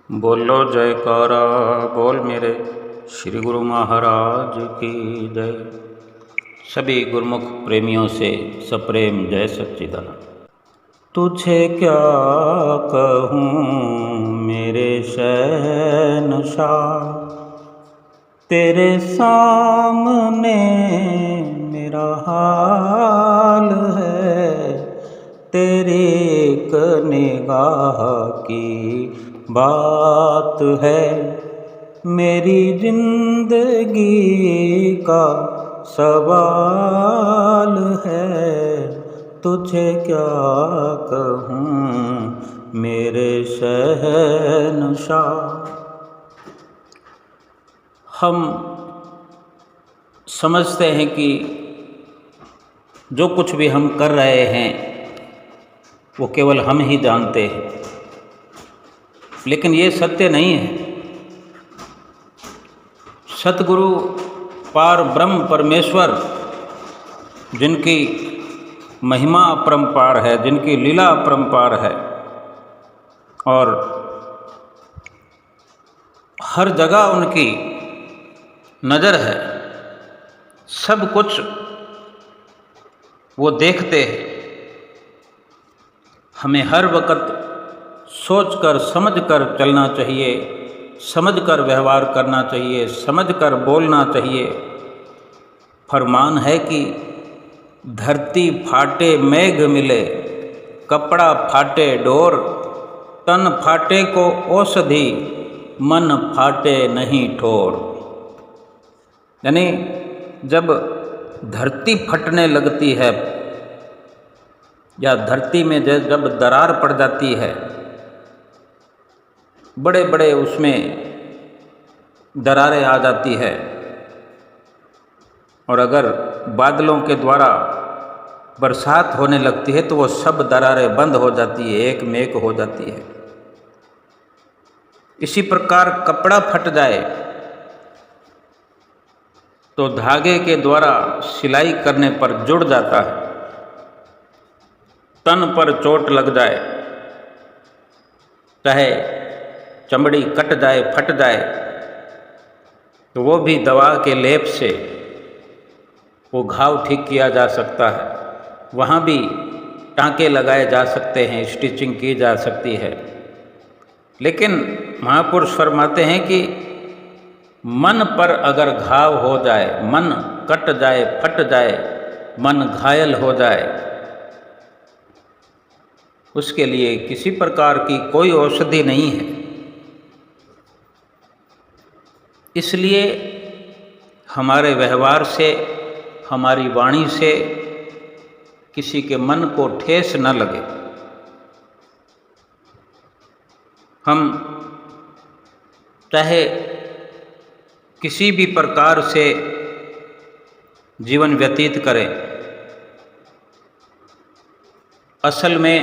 बोलो जयकारा बोल मेरे श्री गुरु महाराज की जय। सभी गुरुमुख प्रेमियों से सप्रेम जय सच्चिदानंद। तुझे क्या कहूँ मेरे शहंशाह, तेरे सामने मेरा हाल है। तेरी एक निगाह की बात है, मेरी जिंदगी का सवाल है। तुझे क्या कहूँ मेरे शहंशाह। हम समझते हैं कि जो कुछ भी हम कर रहे हैं वो केवल हम ही जानते हैं, लेकिन ये सत्य नहीं है। सतगुरु पार ब्रह्म परमेश्वर, जिनकी महिमा अपरंपार है, जिनकी लीला अपरंपार है और हर जगह उनकी नज़र है, सब कुछ वो देखते हैं। हमें हर वक्त सोचकर समझकर चलना चाहिए, समझकर व्यवहार करना चाहिए, समझकर बोलना चाहिए। फरमान है कि धरती फाटे मेघ मिले, कपड़ा फाटे डोर, तन फाटे को औषधि, मन फाटे नहीं ठोर। यानी जब धरती फटने लगती है या धरती में जब दरार पड़ जाती है, बड़े बड़े उसमें दरारें आ जाती है, और अगर बादलों के द्वारा बरसात होने लगती है तो वो सब दरारें बंद हो जाती है, एक में एक हो जाती है। इसी प्रकार कपड़ा फट जाए तो धागे के द्वारा सिलाई करने पर जुड़ जाता है। तन पर चोट लग जाए, चाहे चमड़ी कट जाए, फट जाए, तो वो भी दवा के लेप से वो घाव ठीक किया जा सकता है। वहाँ भी टाँके लगाए जा सकते हैं, स्टिचिंग की जा सकती है। लेकिन महापुरुष फरमाते हैं कि मन पर अगर घाव हो जाए, मन कट जाए, फट जाए, मन घायल हो जाए, उसके लिए किसी प्रकार की कोई औषधि नहीं है। इसलिए हमारे व्यवहार से, हमारी वाणी से किसी के मन को ठेस न लगे। हम चाहे किसी भी प्रकार से जीवन व्यतीत करें, असल में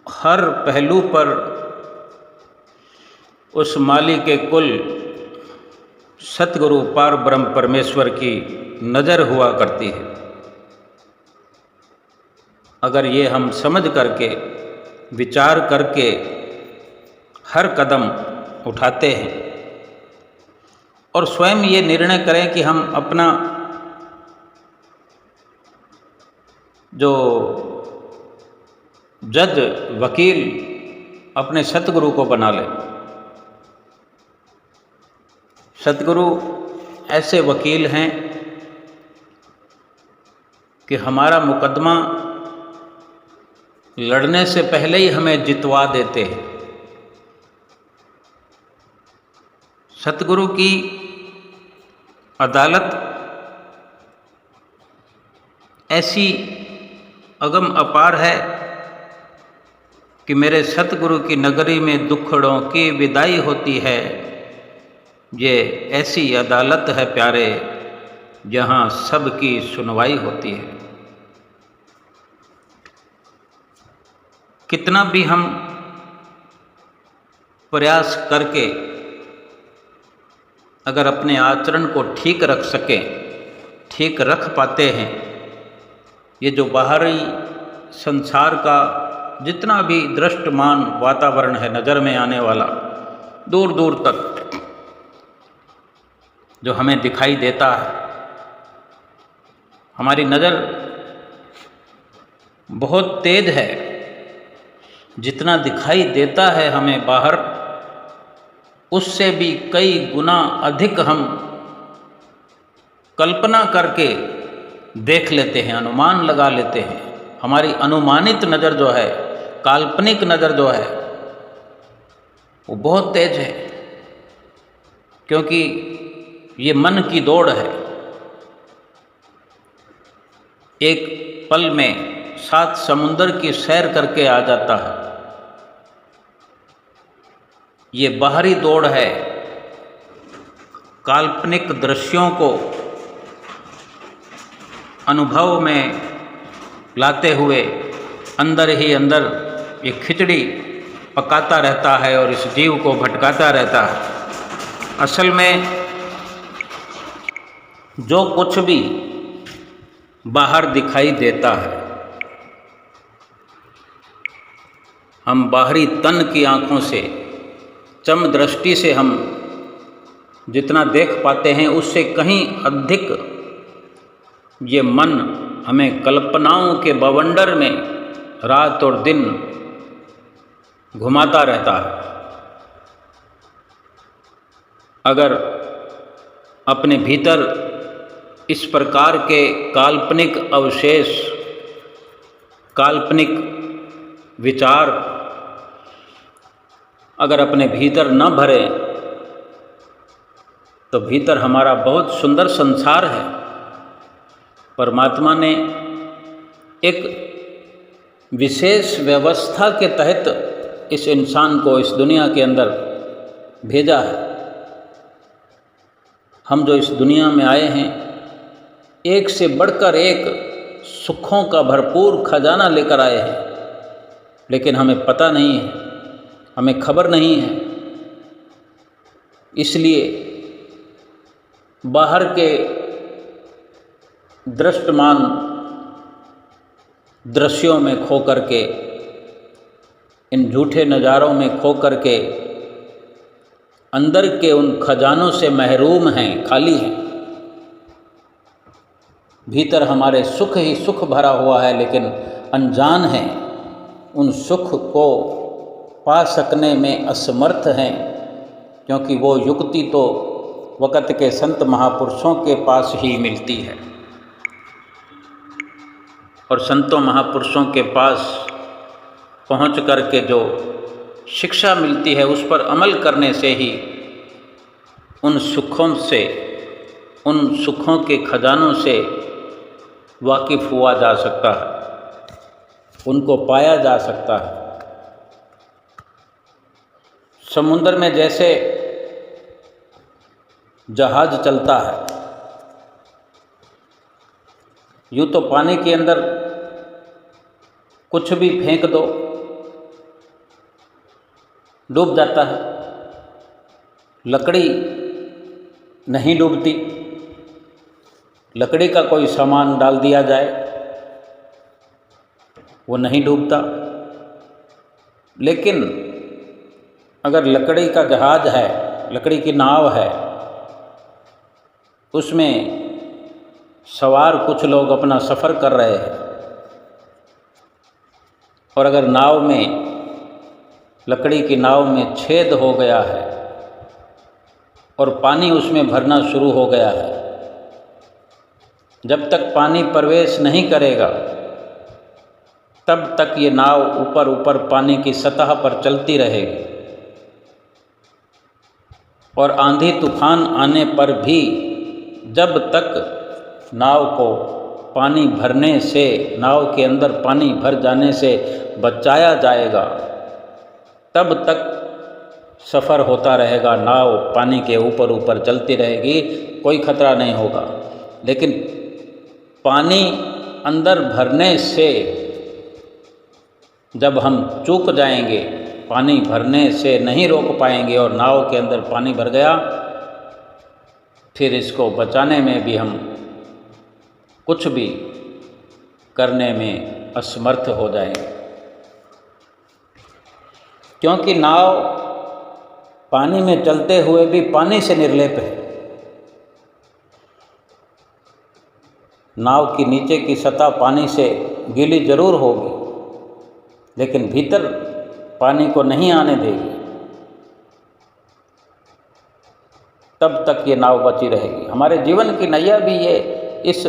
हर पहलू पर उस मालिक के कुल सतगुरु पार ब्रह्म परमेश्वर की नज़र हुआ करती है। अगर ये हम समझ करके, विचार करके हर कदम उठाते हैं और स्वयं ये निर्णय करें कि हम अपना जो जज, वकील अपने सतगुरु को बना लें। सतगुरु ऐसे वकील हैं कि हमारा मुकदमा लड़ने से पहले ही हमें जितवा देते हैं। सतगुरु की अदालत ऐसी अगम अपार है कि मेरे सतगुरु की नगरी में दुखड़ों की विदाई होती है। ये ऐसी अदालत है प्यारे, जहाँ सबकी सुनवाई होती है। कितना भी हम प्रयास करके अगर अपने आचरण को ठीक रख सकें, ठीक रख पाते हैं, ये जो बाहरी संसार का जितना भी दृष्टमान वातावरण है नज़र में आने वाला, दूर दूर तक जो हमें दिखाई देता है, हमारी नज़र बहुत तेज है। जितना दिखाई देता है हमें बाहर, उससे भी कई गुना अधिक हम कल्पना करके देख लेते हैं, अनुमान लगा लेते हैं। हमारी अनुमानित नज़र जो है, काल्पनिक नज़र जो है, वो बहुत तेज है, क्योंकि ये मन की दौड़ है। एक पल में 7 समुंदर की सैर करके आ जाता है। ये बाहरी दौड़ है, काल्पनिक दृश्यों को अनुभव में लाते हुए अंदर ही अंदर ये खिचड़ी पकाता रहता है और इस जीव को भटकाता रहता है। असल में जो कुछ भी बाहर दिखाई देता है, हम बाहरी तन की आँखों से, चम दृष्टि से हम जितना देख पाते हैं, उससे कहीं अधिक ये मन हमें कल्पनाओं के बवंडर में रात और दिन घुमाता रहता है। अगर अपने भीतर इस प्रकार के काल्पनिक अवशेष, काल्पनिक विचार अगर अपने भीतर न भरे, तो भीतर हमारा बहुत सुंदर संसार है। परमात्मा ने एक विशेष व्यवस्था के तहत इस इंसान को इस दुनिया के अंदर भेजा है। हम जो इस दुनिया में आए हैं, एक से बढ़कर एक सुखों का भरपूर खजाना लेकर आए हैं, लेकिन हमें पता नहीं है, हमें खबर नहीं है। इसलिए बाहर के दृष्टमान दृश्यों में खो करके, इन झूठे नज़ारों में खो करके अंदर के उन खजानों से महरूम हैं, खाली हैं। भीतर हमारे सुख ही सुख भरा हुआ है, लेकिन अनजान हैं, उन सुख को पा सकने में असमर्थ हैं, क्योंकि वो युक्ति तो वक़्त के संत महापुरुषों के पास ही मिलती है। और संतों महापुरुषों के पास पहुँच करके जो शिक्षा मिलती है, उस पर अमल करने से ही उन सुखों से, उन सुखों के खजानों से वाकिफ़ हुआ जा सकता है, उनको पाया जा सकता है। समुद्र में जैसे जहाज चलता है, यूँ तो पानी के अंदर कुछ भी फेंक दो डूब जाता है, लकड़ी नहीं डूबती। लकड़ी का कोई सामान डाल दिया जाए, वो नहीं डूबता। लेकिन अगर लकड़ी का जहाज है, लकड़ी की नाव है, उसमें सवार कुछ लोग अपना सफ़र कर रहे हैं, और अगर नाव में, लकड़ी की नाव में छेद हो गया है और पानी उसमें भरना शुरू हो गया है, जब तक पानी प्रवेश नहीं करेगा तब तक ये नाव ऊपर ऊपर पानी की सतह पर चलती रहेगी। और आंधी तूफान आने पर भी जब तक नाव को पानी भरने से, नाव के अंदर पानी भर जाने से बचाया जाएगा, तब तक सफ़र होता रहेगा, नाव पानी के ऊपर ऊपर चलती रहेगी, कोई खतरा नहीं होगा। लेकिन पानी अंदर भरने से जब हम चूक जाएंगे, पानी भरने से नहीं रोक पाएंगे और नाव के अंदर पानी भर गया, फिर इसको बचाने में भी हम कुछ भी करने में असमर्थ हो जाएंगे। क्योंकि नाव पानी में चलते हुए भी पानी से निर्लेप है। नाव की नीचे की सतह पानी से गीली जरूर होगी, लेकिन भीतर पानी को नहीं आने देगी, तब तक ये नाव बची रहेगी। हमारे जीवन की नैया भी ये इस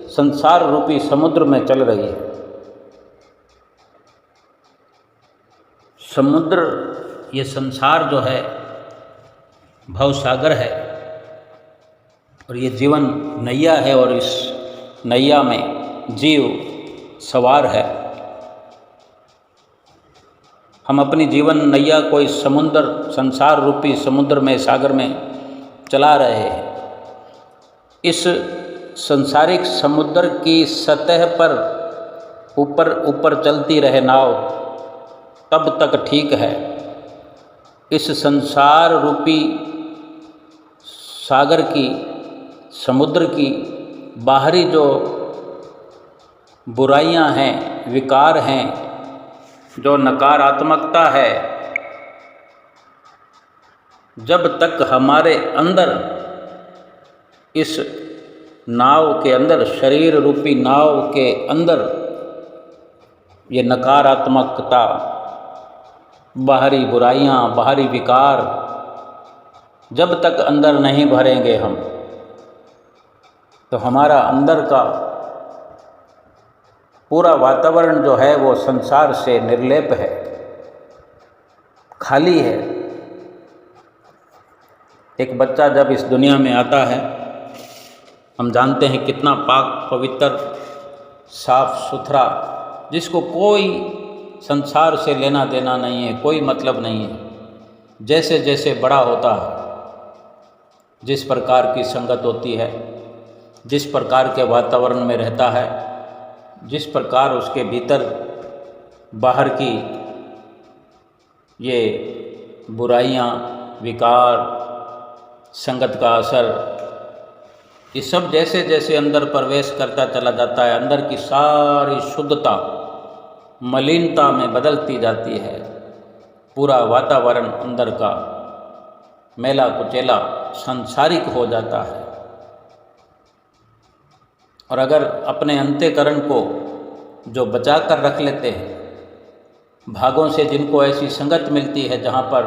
संसार रूपी समुद्र में चल रही है। समुद्र, ये संसार जो है भवसागर है, और ये जीवन नैया है, और इस नैया में जीव सवार है। हम अपनी जीवन नैया को इस समुद्र, संसार रूपी समुद्र में, सागर में चला रहे हैं। इस संसारिक समुद्र की सतह पर ऊपर ऊपर चलती रहे नाव, तब तक ठीक है। इस संसार रूपी सागर की, समुद्र की बाहरी जो बुराइयां हैं, विकार हैं, जो नकारात्मकता है, जब तक हमारे अंदर, इस नाव के अंदर, शरीर रूपी नाव के अंदर ये नकारात्मकता, बाहरी बुराइयां, बाहरी विकार जब तक अंदर नहीं भरेंगे हम, तो हमारा अंदर का पूरा वातावरण जो है वो संसार से निर्लेप है, खाली है। एक बच्चा जब इस दुनिया में आता है, हम जानते हैं कितना पाक पवित्र, साफ सुथरा, जिसको कोई संसार से लेना देना नहीं है, कोई मतलब नहीं है। जैसे जैसे बड़ा होता है, जिस प्रकार की संगत होती है, जिस प्रकार के वातावरण में रहता है, जिस प्रकार उसके भीतर बाहर की ये बुराइयां, विकार, संगत का असर, ये सब जैसे जैसे अंदर प्रवेश करता चला जाता है, अंदर की सारी शुद्धता मलिनता में बदलती जाती है। पूरा वातावरण अंदर का मैला कुचैला सांसारिक हो जाता है। और अगर अपने अंतःकरण को जो बचा कर रख लेते हैं, भागों से जिनको ऐसी संगत मिलती है, जहाँ पर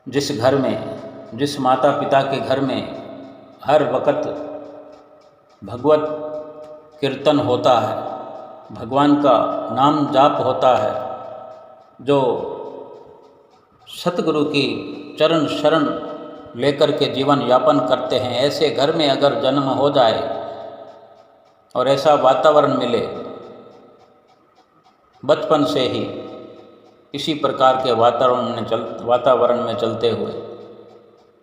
जिस घर में, जिस माता पिता के घर में हर वक्त भगवत कीर्तन होता है, भगवान का नाम जाप होता है, जो सतगुरु की चरण शरण लेकर के जीवन यापन करते हैं, ऐसे घर में अगर जन्म हो जाए और ऐसा वातावरण मिले, बचपन से ही इसी प्रकार के वातावरण में चलते हुए,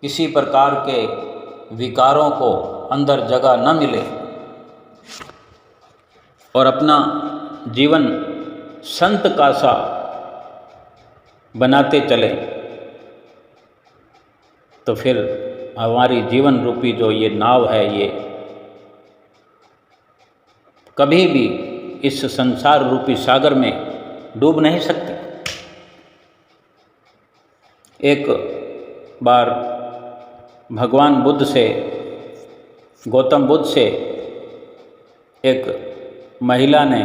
किसी प्रकार के विकारों को अंदर जगह न मिले और अपना जीवन संत का सा बनाते चले, तो फिर हमारी जीवन रूपी जो ये नाव है, ये कभी भी इस संसार रूपी सागर में डूब नहीं सकती। एक बार भगवान बुद्ध से, गौतम बुद्ध से एक महिला ने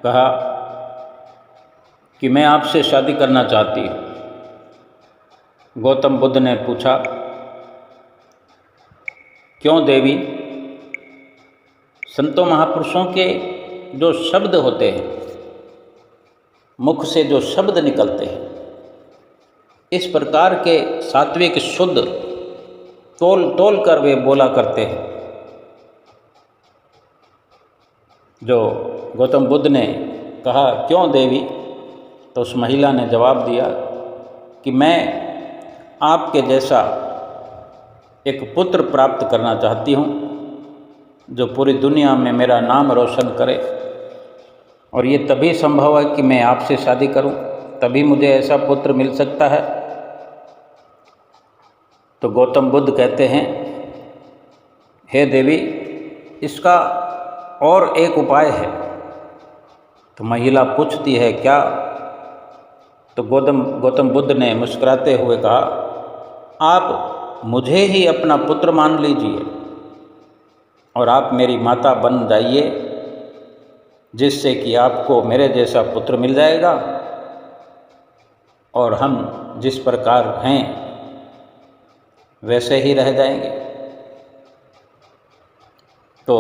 कहा कि मैं आपसे शादी करना चाहती हूँ। गौतम बुद्ध ने पूछा, क्यों देवी? संतों महापुरुषों के जो शब्द होते हैं, मुख से जो शब्द निकलते हैं, इस प्रकार के सात्विक शुद्ध तोल तोल कर वे बोला करते हैं। जो गौतम बुद्ध ने कहा, क्यों देवी? तो उस महिला ने जवाब दिया कि मैं आपके जैसा एक पुत्र प्राप्त करना चाहती हूँ, जो पूरी दुनिया में मेरा नाम रोशन करे, और ये तभी संभव है कि मैं आपसे शादी करूं, तभी मुझे ऐसा पुत्र मिल सकता है। तो गौतम बुद्ध कहते हैं, हे देवी, इसका और एक उपाय है। तो महिला पूछती है, क्या? तो गौतम बुद्ध ने मुस्कुराते हुए कहा, आप मुझे ही अपना पुत्र मान लीजिए और आप मेरी माता बन जाइए, जिससे कि आपको मेरे जैसा पुत्र मिल जाएगा और हम जिस प्रकार हैं वैसे ही रह जाएंगे। तो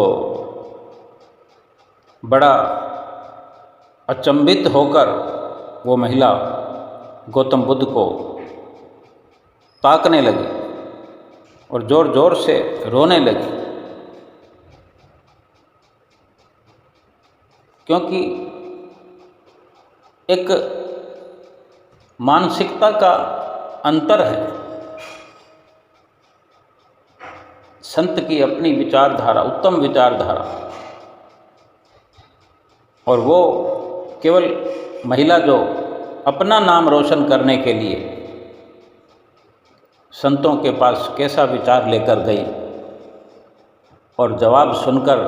बड़ा अचंभित होकर वो महिला गौतम बुद्ध को ताकने लगी और ज़ोर ज़ोर से रोने लगी, क्योंकि एक मानसिकता का अंतर है। संत की अपनी विचारधारा, उत्तम विचारधारा, और वो केवल महिला जो अपना नाम रोशन करने के लिए संतों के पास कैसा विचार लेकर गई और जवाब सुनकर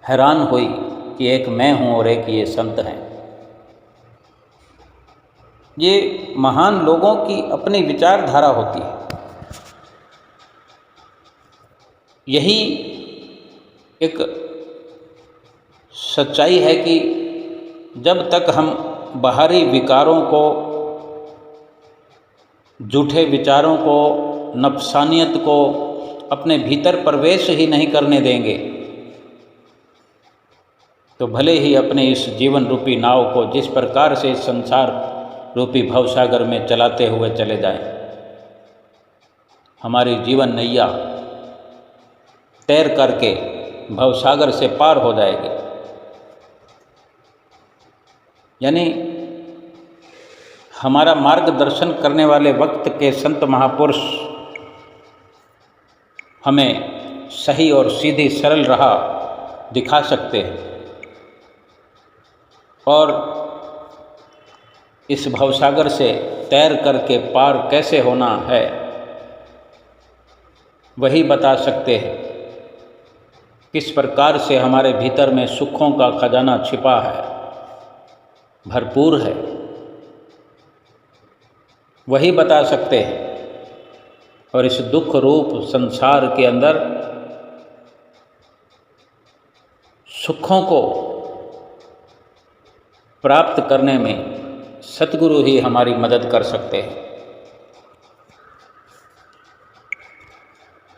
हैरान हुई कि एक मैं हूँ और एक ये संत हैं। ये महान लोगों की अपनी विचारधारा होती है। यही एक सच्चाई है कि जब तक हम बाहरी विकारों को, झूठे विचारों को, नफसानियत को अपने भीतर प्रवेश ही नहीं करने देंगे, तो भले ही अपने इस जीवन रूपी नाव को जिस प्रकार से इस संसार रूपी भवसागर में चलाते हुए चले जाएं, हमारी जीवन नैया तैर करके भवसागर से पार हो जाएगी। यानी हमारा मार्गदर्शन करने वाले वक्त के संत महापुरुष हमें सही और सीधी सरल राह दिखा सकते हैं और इस भवसागर से तैर करके पार कैसे होना है वही बता सकते हैं। किस प्रकार से हमारे भीतर में सुखों का खजाना छिपा है, भरपूर है, वही बता सकते हैं। और इस दुख रूप संसार के अंदर सुखों को प्राप्त करने में सतगुरु ही हमारी मदद कर सकते हैं।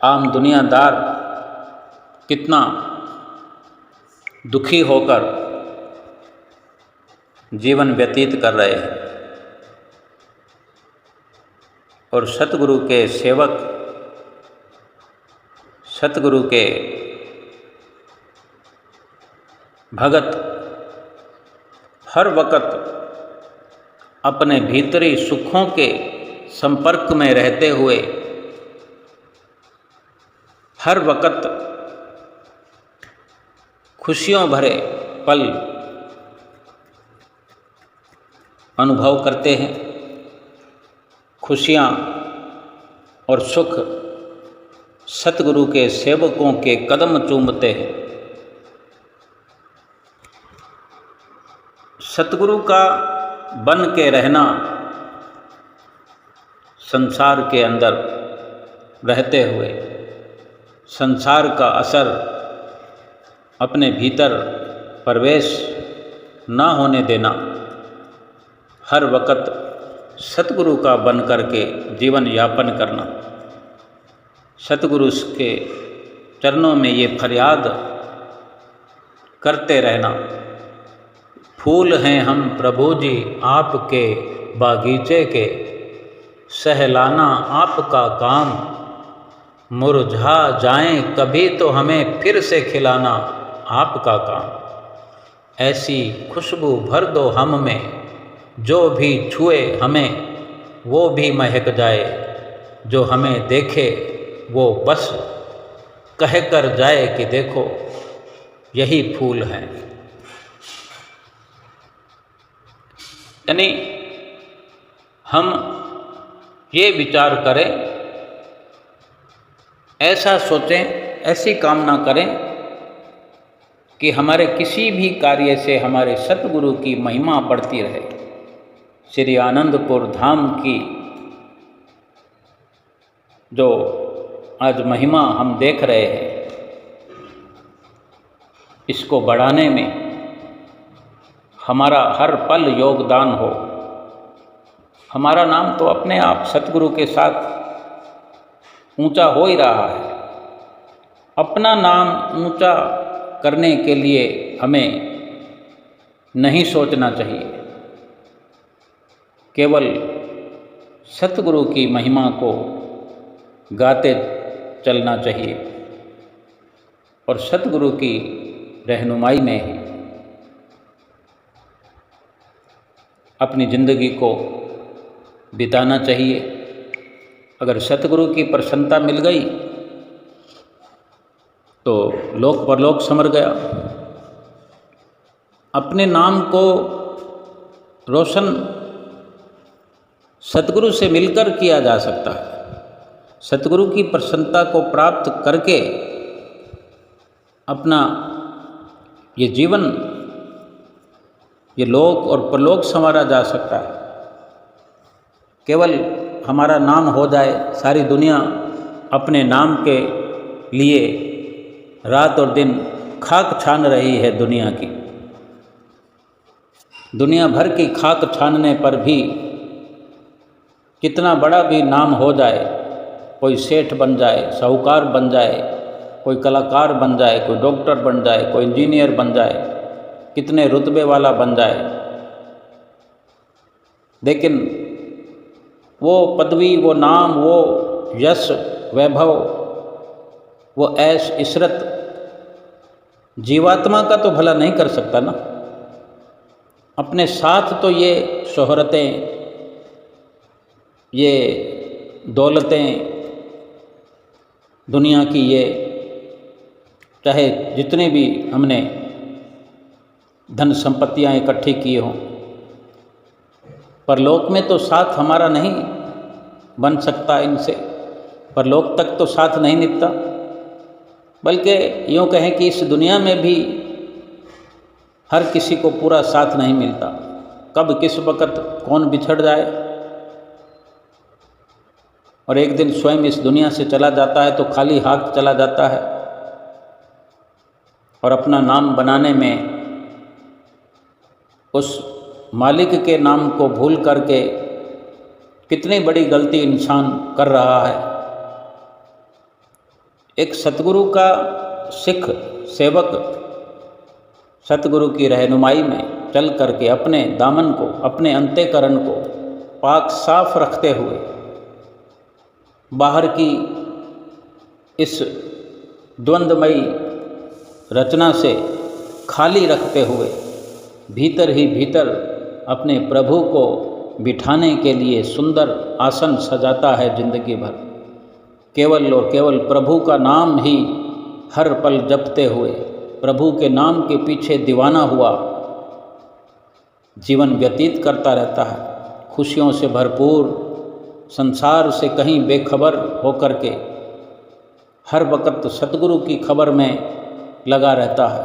आम दुनियादार कितना दुखी होकर जीवन व्यतीत कर रहे हैं और सतगुरु के सेवक, सतगुरु के भगत हर वक्त अपने भीतरी सुखों के संपर्क में रहते हुए हर वक्त खुशियों भरे पल अनुभव करते हैं। खुशियाँ और सुख सतगुरु के सेवकों के कदम चूमते हैं। सतगुरु का बन के रहना, संसार के अंदर रहते हुए संसार का असर अपने भीतर प्रवेश ना होने देना, हर वक्त सतगुरु का बन करके जीवन यापन करना, सतगुरु के चरणों में ये फरियाद करते रहना, फूल हैं हम प्रभु जी आपके बागीचे के, सहलाना आपका काम, मुरझा जाएं कभी तो हमें फिर से खिलाना आपका काम। ऐसी खुशबू भर दो हम में, जो भी छुए हमें वो भी महक जाए, जो हमें देखे वो बस कह कर जाए कि देखो यही फूल हैं। यानी हम ये विचार करें, ऐसा सोचें, ऐसी कामना करें कि हमारे किसी भी कार्य से हमारे सतगुरु की महिमा बढ़ती रहे। श्री आनंदपुर धाम की जो आज महिमा हम देख रहे हैं, इसको बढ़ाने में हमारा हर पल योगदान हो। हमारा नाम तो अपने आप सतगुरु के साथ ऊंचा हो ही रहा है। अपना नाम ऊंचा करने के लिए हमें नहीं सोचना चाहिए, केवल सतगुरु की महिमा को गाते चलना चाहिए और सतगुरु की रहनुमाई में ही अपनी ज़िंदगी को बिताना चाहिए। अगर सतगुरु की प्रसन्नता मिल गई तो लोक परलोक समर गया। अपने नाम को रोशन सतगुरु से मिलकर किया जा सकता है। सतगुरु की प्रसन्नता को प्राप्त करके अपना ये जीवन, ये लोक और परलोक संवारा जा सकता है। केवल हमारा नाम हो जाए, सारी दुनिया अपने नाम के लिए रात और दिन खाक छान रही है। दुनिया भर की खाक छानने पर भी कितना बड़ा भी नाम हो जाए, कोई सेठ बन जाए, साहूकार बन जाए, कोई कलाकार बन जाए, कोई डॉक्टर बन जाए, कोई इंजीनियर बन जाए, कितने रुतबे वाला बन जाए, लेकिन वो पदवी, वो नाम, वो यश, वैभव, वो ऐश इशरत जीवात्मा का तो भला नहीं कर सकता ना। अपने साथ तो ये शोहरतें, ये दौलतें, दुनिया की ये चाहे जितने भी हमने धन संपत्तियां इकट्ठी की हों, परलोक में तो साथ हमारा नहीं बन सकता इनसे। परलोक तक तो साथ नहीं निपटा, बल्कि यूँ कहें कि इस दुनिया में भी हर किसी को पूरा साथ नहीं मिलता। कब किस वक़्त कौन बिछड़ जाए और एक दिन स्वयं इस दुनिया से चला जाता है तो खाली हाथ चला जाता है और अपना नाम बनाने में उस मालिक के नाम को भूल करके कितनी बड़ी गलती इंसान कर रहा है। एक सतगुरु का सिख सेवक सतगुरु की रहनुमाई में चल करके अपने दामन को, अपने अंतःकरण को पाक साफ रखते हुए, बाहर की इस द्वंद्वमयी रचना से खाली रखते हुए भीतर ही भीतर अपने प्रभु को बिठाने के लिए सुंदर आसन सजाता है जिंदगी भर। केवल और केवल प्रभु का नाम ही हर पल जपते हुए, प्रभु के नाम के पीछे दीवाना हुआ जीवन व्यतीत करता रहता है। खुशियों से भरपूर, संसार से कहीं बेखबर होकर के हर वक्त सतगुरु की खबर में लगा रहता है।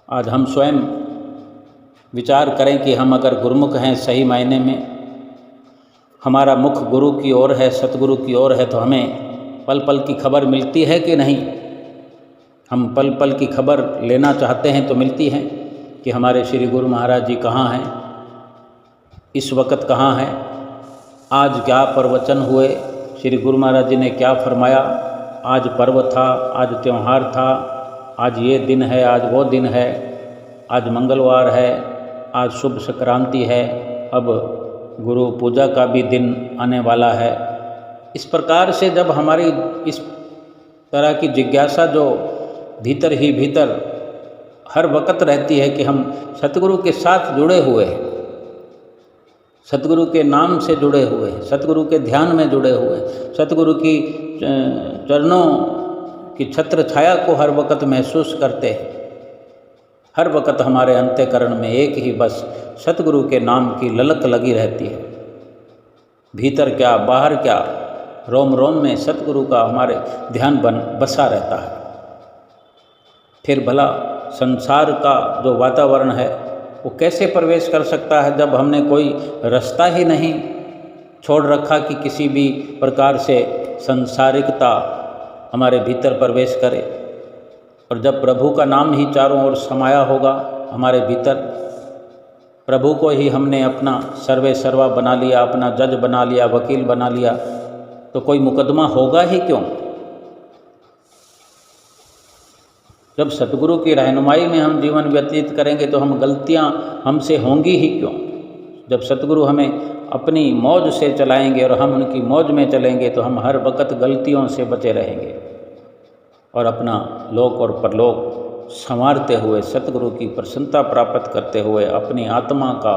आज हम स्वयं विचार करें कि हम अगर गुरुमुख हैं सही मायने में, हमारा मुख गुरु की ओर है, सतगुरु की ओर है, तो हमें पल पल की खबर मिलती है कि नहीं? हम पल पल की खबर लेना चाहते हैं तो मिलती है कि हमारे श्री गुरु महाराज जी कहाँ हैं, इस वक्त कहाँ हैं, आज क्या प्रवचन हुए, श्री गुरु महाराज जी ने क्या फरमाया, आज पर्व था, आज त्यौहार था, आज ये दिन है, आज वो दिन है, आज मंगलवार है, आज शुभ संक्रांति है, अब गुरु पूजा का भी दिन आने वाला है। इस प्रकार से जब हमारी इस तरह की जिज्ञासा जो भीतर ही भीतर हर वक्त रहती है कि हम सतगुरु के साथ जुड़े हुए हैं, सतगुरु के नाम से जुड़े हुए हैं, सतगुरु के ध्यान में जुड़े हुए हैं, सतगुरु की चरणों की छत्र छाया को हर वक्त महसूस करते हैं। हर वक्त हमारे अंतःकरण में एक ही बस सतगुरु के नाम की ललक लगी रहती है। भीतर क्या बाहर क्या, रोम रोम में सतगुरु का हमारे ध्यान बसा रहता है। फिर भला संसार का जो वातावरण है वो कैसे प्रवेश कर सकता है जब हमने कोई रास्ता ही नहीं छोड़ रखा कि किसी भी प्रकार से संसारिकता हमारे भीतर प्रवेश करे। और जब प्रभु का नाम ही चारों ओर समाया होगा हमारे भीतर, प्रभु को ही हमने अपना सर्वे सर्वा बना लिया, अपना जज बना लिया, वकील बना लिया, तो कोई मुकदमा होगा ही क्यों। जब सतगुरु की रहनुमाई में हम जीवन व्यतीत करेंगे तो हम गलतियां हमसे होंगी ही क्यों। जब सतगुरु हमें अपनी मौज से चलाएंगे और हम उनकी मौज में चलेंगे तो हम हर वक्त गलतियों से बचे रहेंगे और अपना लोक और परलोक संवारते हुए, सतगुरु की प्रसन्नता प्राप्त करते हुए अपनी आत्मा का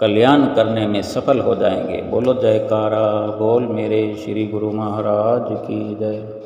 कल्याण करने में सफल हो जाएंगे। बोलो जयकारा बोल मेरे श्री गुरु महाराज की जय।